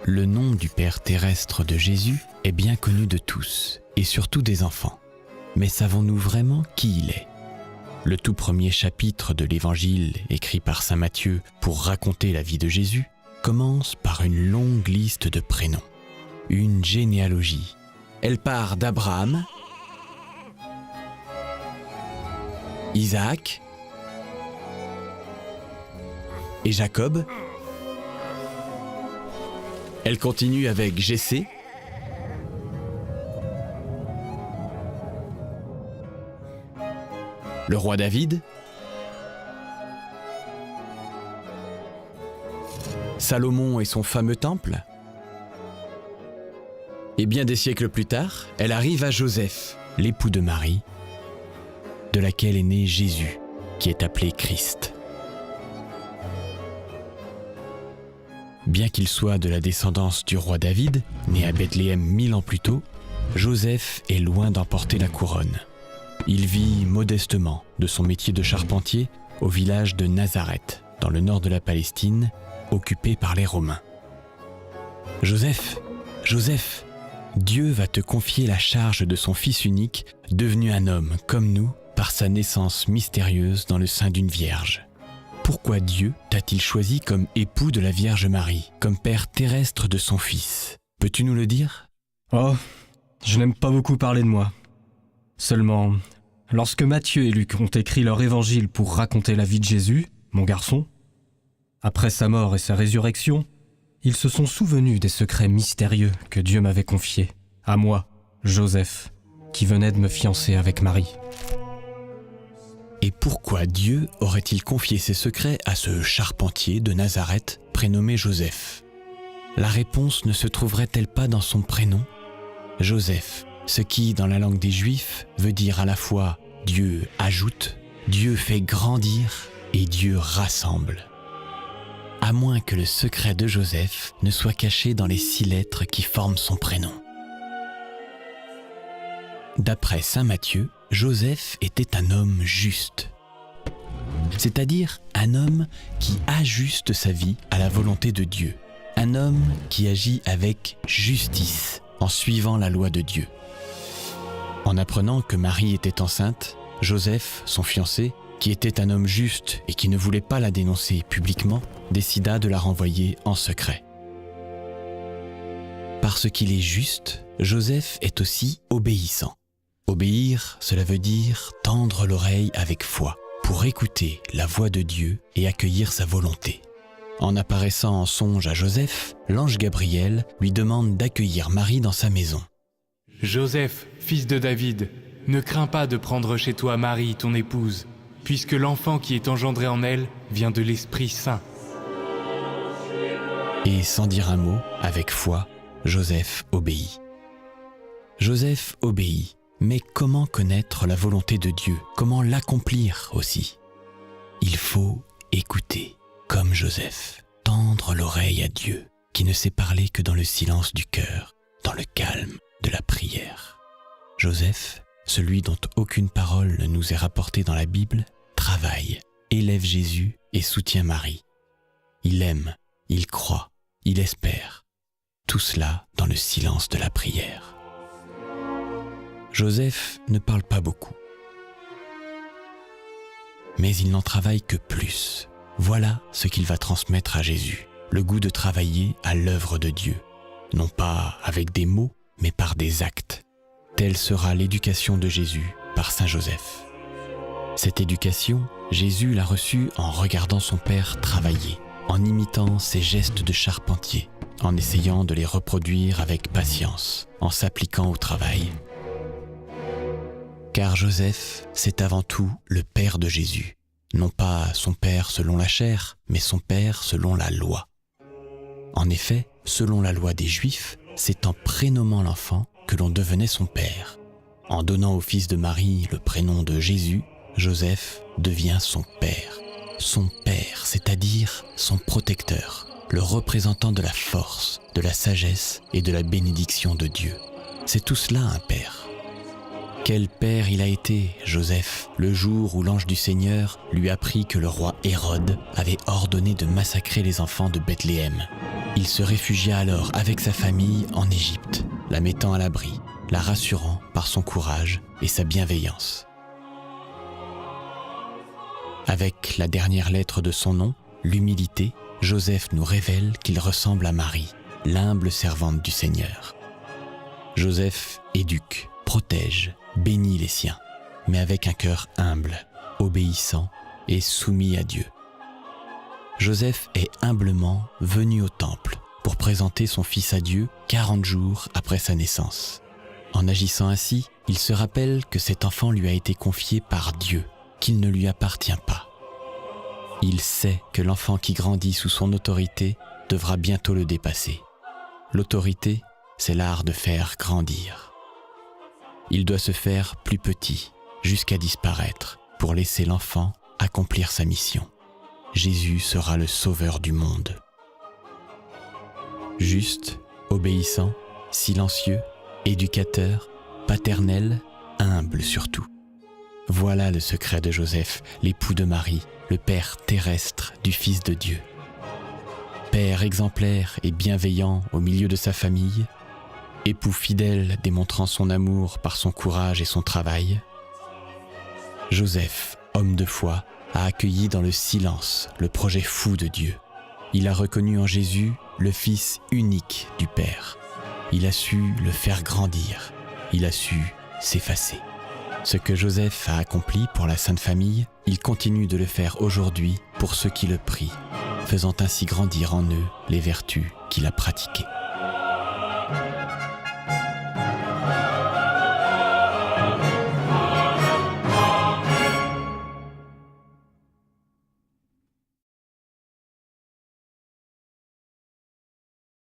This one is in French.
Le nom du Père terrestre de Jésus est bien connu de tous, et surtout des enfants. Mais savons-nous vraiment qui il est ? Le tout premier chapitre de l'Évangile, écrit par saint Matthieu pour raconter la vie de Jésus, commence par une longue liste de prénoms, une généalogie. Elle part d'Abraham, Isaac et Jacob. Elle continue avec Jessé, le roi David, Salomon et son fameux temple. Et bien des siècles plus tard, elle arrive à Joseph, l'époux de Marie, de laquelle est né Jésus, qui est appelé Christ. Bien qu'il soit de la descendance du roi David, né à Bethléem 1000 ans plus tôt, Joseph est loin d'emporter la couronne. Il vit modestement de son métier de charpentier au village de Nazareth, dans le nord de la Palestine, occupé par les Romains. « Joseph, Joseph, Dieu va te confier la charge de son fils unique, devenu un homme comme nous, par sa naissance mystérieuse dans le sein d'une vierge. Pourquoi Dieu t'a-t-il choisi comme époux de la Vierge Marie, comme père terrestre de son fils ? Peux-tu nous le dire ? Oh, je n'aime pas beaucoup parler de moi. Seulement, lorsque Matthieu et Luc ont écrit leur évangile pour raconter la vie de Jésus, mon garçon, après sa mort et sa résurrection, ils se sont souvenus des secrets mystérieux que Dieu m'avait confiés, à moi, Joseph, qui venait de me fiancer avec Marie. Et pourquoi Dieu aurait-il confié ses secrets à ce charpentier de Nazareth prénommé Joseph ? La réponse ne se trouverait-elle pas dans son prénom ? Joseph, ce qui, dans la langue des Juifs, veut dire à la fois Dieu ajoute, Dieu fait grandir et Dieu rassemble. À moins que le secret de Joseph ne soit caché dans les 6 lettres qui forment son prénom. D'après saint Matthieu, Joseph était un homme juste, c'est-à-dire un homme qui ajuste sa vie à la volonté de Dieu, un homme qui agit avec justice en suivant la loi de Dieu. En apprenant que Marie était enceinte, Joseph, son fiancé, qui était un homme juste et qui ne voulait pas la dénoncer publiquement, décida de la renvoyer en secret. Parce qu'il est juste, Joseph est aussi obéissant. Obéir, cela veut dire tendre l'oreille avec foi, pour écouter la voix de Dieu et accueillir sa volonté. En apparaissant en songe à Joseph, l'ange Gabriel lui demande d'accueillir Marie dans sa maison. « Joseph, fils de David, ne crains pas de prendre chez toi Marie, ton épouse, puisque l'enfant qui est engendré en elle vient de l'Esprit Saint. » Et sans dire un mot, avec foi, Joseph obéit. Joseph obéit. Mais comment connaître la volonté de Dieu ? Comment l'accomplir aussi ? Il faut écouter, comme Joseph, tendre l'oreille à Dieu, qui ne sait parler que dans le silence du cœur, dans le calme de la prière. Joseph, celui dont aucune parole ne nous est rapportée dans la Bible, travaille, élève Jésus et soutient Marie. Il aime, il croit, il espère. Tout cela dans le silence de la prière. Joseph ne parle pas beaucoup, mais il n'en travaille que plus. Voilà ce qu'il va transmettre à Jésus, le goût de travailler à l'œuvre de Dieu, non pas avec des mots, mais par des actes. Telle sera l'éducation de Jésus par saint Joseph. Cette éducation, Jésus l'a reçue en regardant son Père travailler, en imitant ses gestes de charpentier, en essayant de les reproduire avec patience, en s'appliquant au travail. Car Joseph, c'est avant tout le père de Jésus, non pas son père selon la chair, mais son père selon la loi. En effet, selon la loi des Juifs, c'est en prénommant l'enfant que l'on devenait son père. En donnant au fils de Marie le prénom de Jésus, Joseph devient son père, c'est-à-dire son protecteur, le représentant de la force, de la sagesse et de la bénédiction de Dieu. C'est tout cela un père. Quel père il a été, Joseph, le jour où l'ange du Seigneur lui apprit que le roi Hérode avait ordonné de massacrer les enfants de Bethléem. Il se réfugia alors avec sa famille en Égypte, la mettant à l'abri, la rassurant par son courage et sa bienveillance. Avec la dernière lettre de son nom, l'humilité, Joseph nous révèle qu'il ressemble à Marie, l'humble servante du Seigneur. Joseph éduque, protège, bénit les siens, mais avec un cœur humble, obéissant et soumis à Dieu. Joseph est humblement venu au temple pour présenter son fils à Dieu 40 jours après sa naissance. En agissant ainsi, il se rappelle que cet enfant lui a été confié par Dieu, qu'il ne lui appartient pas. Il sait que l'enfant qui grandit sous son autorité devra bientôt le dépasser. L'autorité, c'est l'art de faire grandir. Il doit se faire plus petit, jusqu'à disparaître, pour laisser l'enfant accomplir sa mission. Jésus sera le sauveur du monde. Juste, obéissant, silencieux, éducateur, paternel, humble surtout. Voilà le secret de Joseph, l'époux de Marie, le père terrestre du Fils de Dieu. Père exemplaire et bienveillant au milieu de sa famille, époux fidèle démontrant son amour par son courage et son travail, Joseph, homme de foi, a accueilli dans le silence le projet fou de Dieu. Il a reconnu en Jésus le Fils unique du Père. Il a su le faire grandir. Il a su s'effacer. Ce que Joseph a accompli pour la Sainte Famille, il continue de le faire aujourd'hui pour ceux qui le prient, faisant ainsi grandir en eux les vertus qu'il a pratiquées.